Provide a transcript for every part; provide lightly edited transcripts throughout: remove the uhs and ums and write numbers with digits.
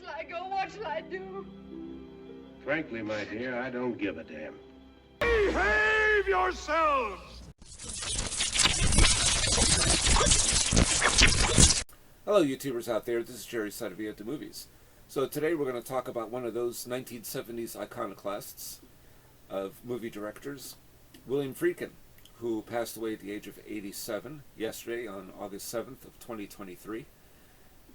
shall I go? What shall I do? Frankly, my dear, I don't give a damn. Behave yourselves! Hello, YouTubers out there. This is Jerry Saravia at the movies. So today we're going to talk about one of those 1970s iconoclasts of movie directors, William Friedkin, who passed away at the age of 87 yesterday on August 7th of 2023.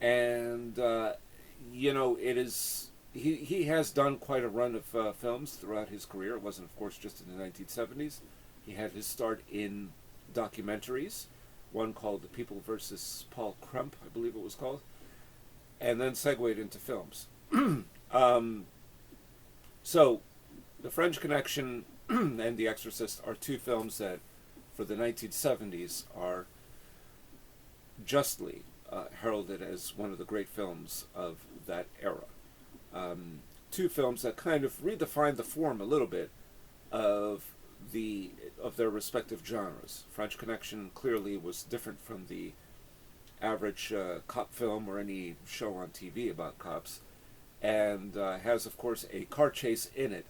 And, it is... He has done quite a run of films throughout his career. It wasn't, of course, just in the 1970s. He had his start in documentaries, one called The People vs. Paul Crump, I believe it was called, and then segued into films. So, The French Connection and The Exorcist are two films that, for the 1970s, are justly heralded as one of the great films of that era. Two films that kind of redefined the form a little bit of their respective genres. French Connection clearly was different from the average cop film or any show on TV about cops, and has, of course, a car chase in it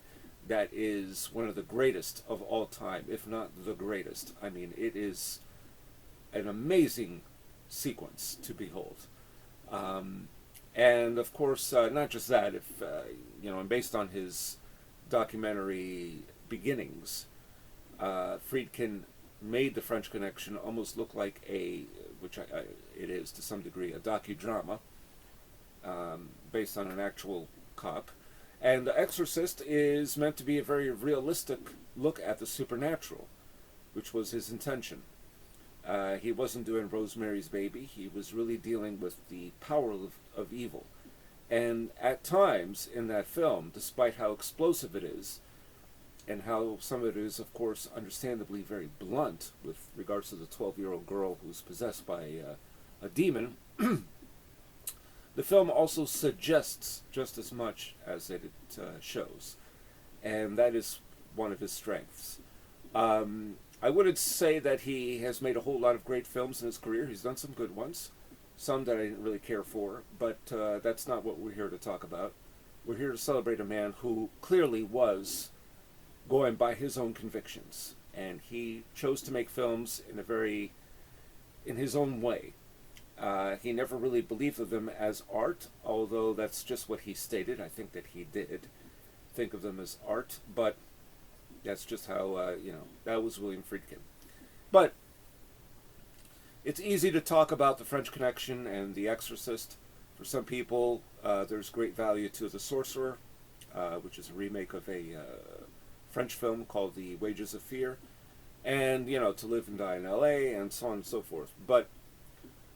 that is one of the greatest of all time, if not the greatest. I mean, it is an amazing sequence to behold. And of course, not just that, and based on his documentary beginnings, Friedkin made The French Connection almost look like it is to some degree, a docudrama based on an actual cop. And The Exorcist is meant to be a very realistic look at the supernatural, which was his intention. He wasn't doing Rosemary's Baby. He was really dealing with the power of evil. And at times in that film, despite how explosive it is, and how some of it is, of course, understandably very blunt with regards to the 12-year-old girl who's possessed by a demon, the film also suggests just as much as it shows. And that is one of his strengths. I wouldn't say that he has made a whole lot of great films in his career. He's done some good ones, some that I didn't really care for, but that's not what we're here to talk about. We're here to celebrate a man who clearly was going by his own convictions, and he chose to make films in his own way. He never really believed of them as art, although that's just what he stated. I think that he did think of them as art, but that's just how, that was William Friedkin. But it's easy to talk about The French Connection and The Exorcist. For some people, there's great value to The Sorcerer, which is a remake of a French film called The Wages of Fear, and, To Live and Die in L.A., and so on and so forth. But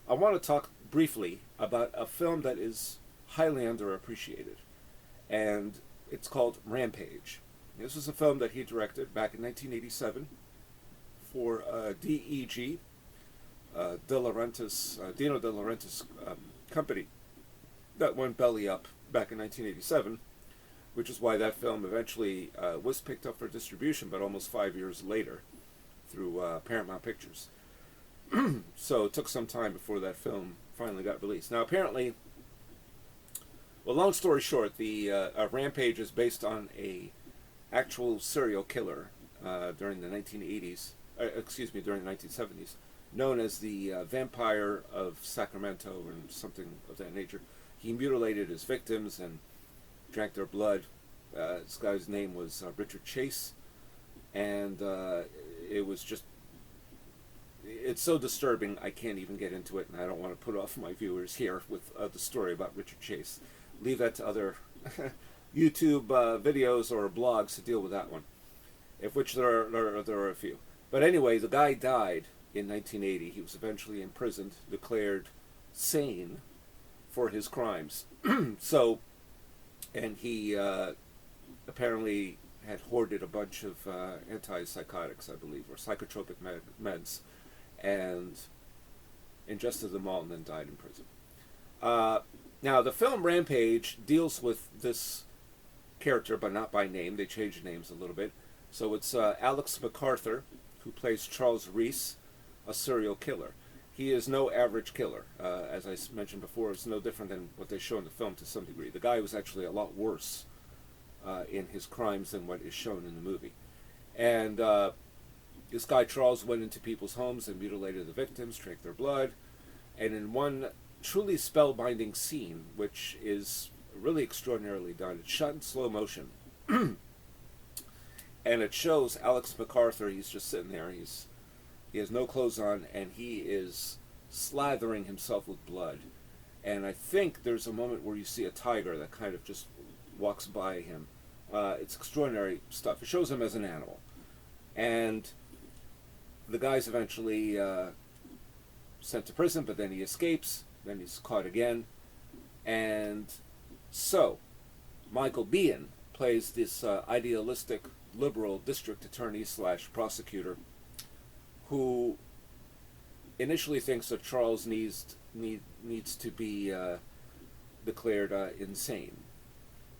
I want to talk briefly about a film that is highly underappreciated, and it's called Rampage. This was a film that he directed back in 1987 for DEG, Dino De Laurentiis company that went belly up back in 1987, which is why that film eventually was picked up for distribution, but almost 5 years later through Paramount Pictures. So it took some time before that film finally got released. Now, apparently, well, long story short, the Rampage is based on a actual serial killer during the 1980s, during the 1970s, known as the Vampire of Sacramento and something of that nature. He mutilated his victims and drank their blood. This guy's name was Richard Chase, and it was just, it's so disturbing I can't even get into it, and I don't want to put off my viewers here with the story about Richard Chase. Leave that to other YouTube videos or blogs to deal with that one, of which there are a few. But anyway, the guy died in 1980. He was eventually imprisoned, declared sane for his crimes. And he apparently had hoarded a bunch of antipsychotics, I believe, or psychotropic meds, and ingested them all and then died in prison. Now, the film Rampage deals with this character, but not by name. They changed names a little bit. So it's Alex MacArthur, who plays Charles Reese, a serial killer. he is no average killer. As I mentioned before, it's no different than what they show in the film to some degree. The guy was actually a lot worse in his crimes than what is shown in the movie. And this guy Charles went into people's homes and mutilated the victims, drank their blood, and in one truly spellbinding scene, which is really extraordinarily done, it's shot in slow motion, and it shows Alex MacArthur. He's just sitting there. He has no clothes on, and he is slathering himself with blood. And I think there's a moment where you see a tiger that kind of just walks by him. It's extraordinary stuff. It shows him as an animal. And the guy's eventually sent to prison, but then he escapes. Then he's caught again. And so, Michael Biehn plays this idealistic liberal district attorney / prosecutor who initially thinks that Charles needs to be declared insane,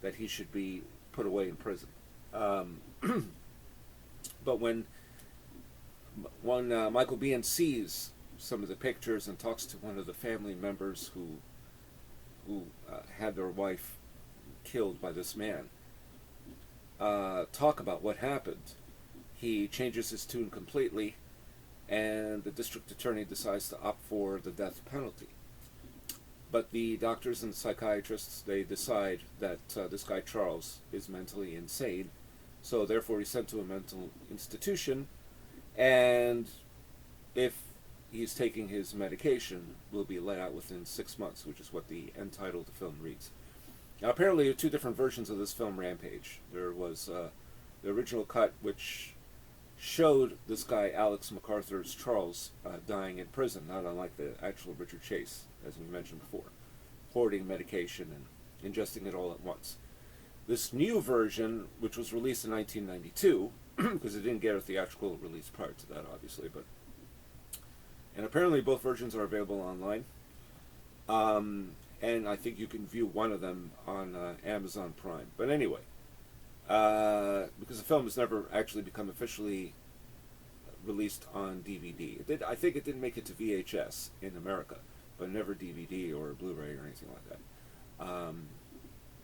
that he should be put away in prison. But when Michael Biehn sees some of the pictures and talks to one of the family members who had their wife killed by this man, talk about what happened, he changes his tune completely, and the district attorney decides to opt for the death penalty. But the doctors and psychiatrists, they decide that this guy Charles is mentally insane, so therefore he's sent to a mental institution, and if he's taking his medication, will be let out within 6 months, which is what the end title of the film reads. Now, apparently there are two different versions of this film, Rampage. There was the original cut, which showed this guy, Alex MacArthur's Charles, dying in prison, not unlike the actual Richard Chase, as we mentioned before, hoarding medication and ingesting it all at once. This new version, which was released in 1992, because it didn't get a theatrical release prior to that, obviously, and apparently both versions are available online, and I think you can view one of them on Amazon Prime. But anyway, because the film has never actually become officially released on DVD. I think it did make it to VHS in America, but never DVD or Blu-ray or anything like that.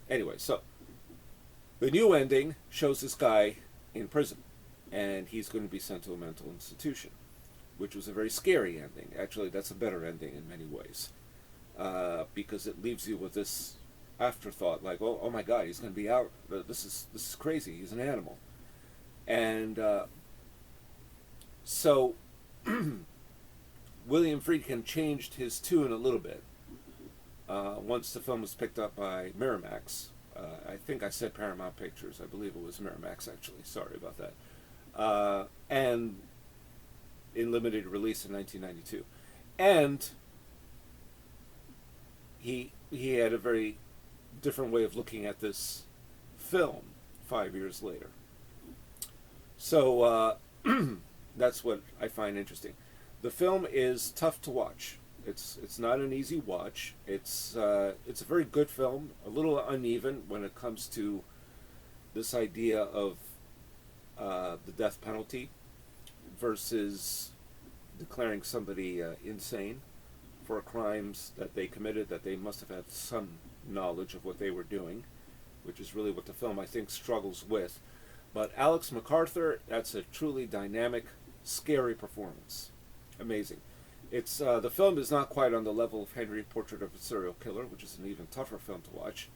Anyway, so the new ending shows this guy in prison, and he's going to be sent to a mental institution, which was a very scary ending. Actually, that's a better ending in many ways, because it leaves you with this afterthought, like, oh my God, he's going to be out. This is crazy. He's an animal, and so William Friedkin changed his tune a little bit once the film was picked up by Miramax. I think I said Paramount Pictures. I believe it was Miramax, actually. Sorry about that. And in limited release in 1992, and he had a very different way of looking at this film 5 years later. So that's what I find interesting. The film is tough to watch. It's not an easy watch. It's a very good film, a little uneven when it comes to this idea of the death penalty versus declaring somebody insane for crimes that they committed, that they must have had some knowledge of what they were doing, which is really what the film, I think, struggles with. But Alex MacArthur, that's a truly dynamic, scary performance. Amazing. It's the film is not quite on the level of Henry, Portrait of a Serial Killer, which is an even tougher film to watch.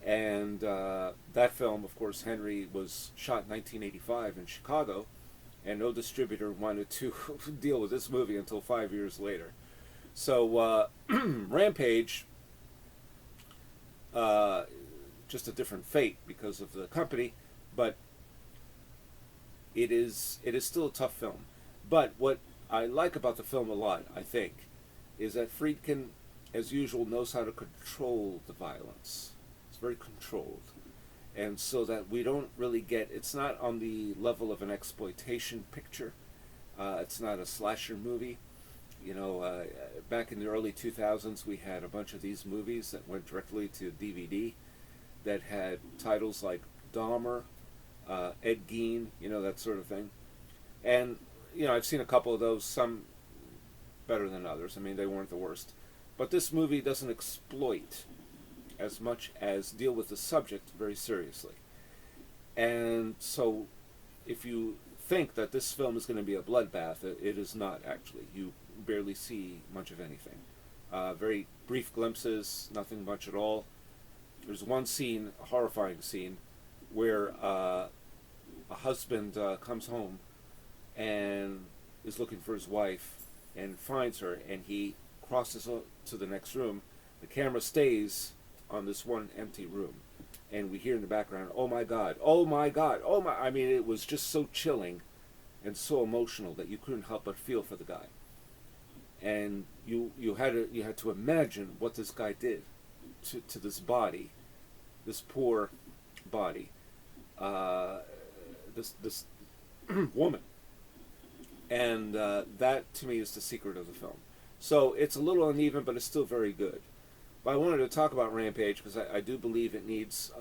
And that film, of course, Henry, was shot in 1985 in Chicago, and no distributor wanted to deal with this movie until 5 years later. So Rampage, just a different fate because of the company, but it is still a tough film. But what I like about the film a lot, I think, is that Friedkin, as usual, knows how to control the violence. It's very controlled. And so that we don't really get, it's not on the level of an exploitation picture. It's not a slasher movie. You know, back in the early 2000s, we had a bunch of these movies that went directly to DVD that had titles like Dahmer, Ed Gein, you know, that sort of thing. And, you know, I've seen a couple of those, some better than others. I mean, they weren't the worst. But this movie doesn't exploit as much as deal with the subject very seriously. And so, if you think that this film is going to be a bloodbath, it is not actually. You barely see much of anything. Very brief glimpses, nothing much at all. There's one scene, a horrifying scene, where a husband comes home and is looking for his wife and finds her, and he crosses to the next room. The camera stays on this one empty room, and we hear in the background, "Oh my God, oh my God, oh my!" I mean, it was just so chilling and so emotional that you couldn't help but feel for the guy. And you had to imagine what this guy did to this body, this poor body, this woman. And that, to me, is the secret of the film. So it's a little uneven, but it's still very good. But I wanted to talk about Rampage because I do believe it needs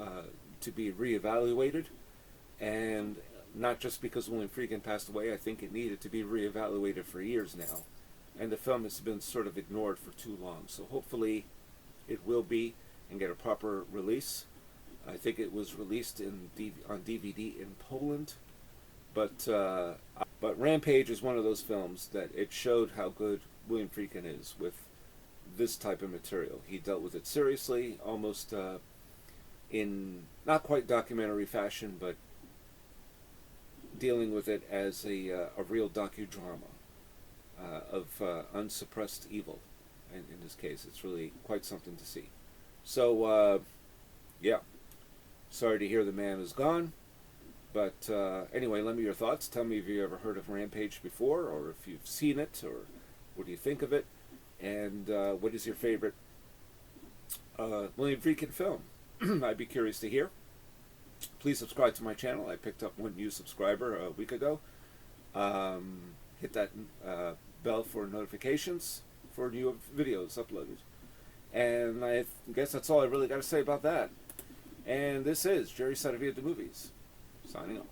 to be reevaluated. And not just because William Friedkin passed away, I think it needed to be reevaluated for years now. And the film has been sort of ignored for too long. So hopefully it will be and get a proper release. I think it was released on DVD in Poland. But Rampage is one of those films that it showed how good William Friedkin is with this type of material. He dealt with it seriously, almost in not quite documentary fashion, but dealing with it as a real docudrama of unsuppressed evil. And in this case, it's really quite something to see. So, yeah. Sorry to hear the man is gone. But anyway, let me your thoughts. Tell me if you ever heard of Rampage before, or if you've seen it, or what do you think of it, and what is your favorite William Friedkin film? I'd be curious to hear. Please subscribe to my channel. I picked up one new subscriber a week ago. Hit that bell for notifications for new videos uploaded. And I guess that's all I really got to say about that. And this is Jerry Saravia the Movies, signing off.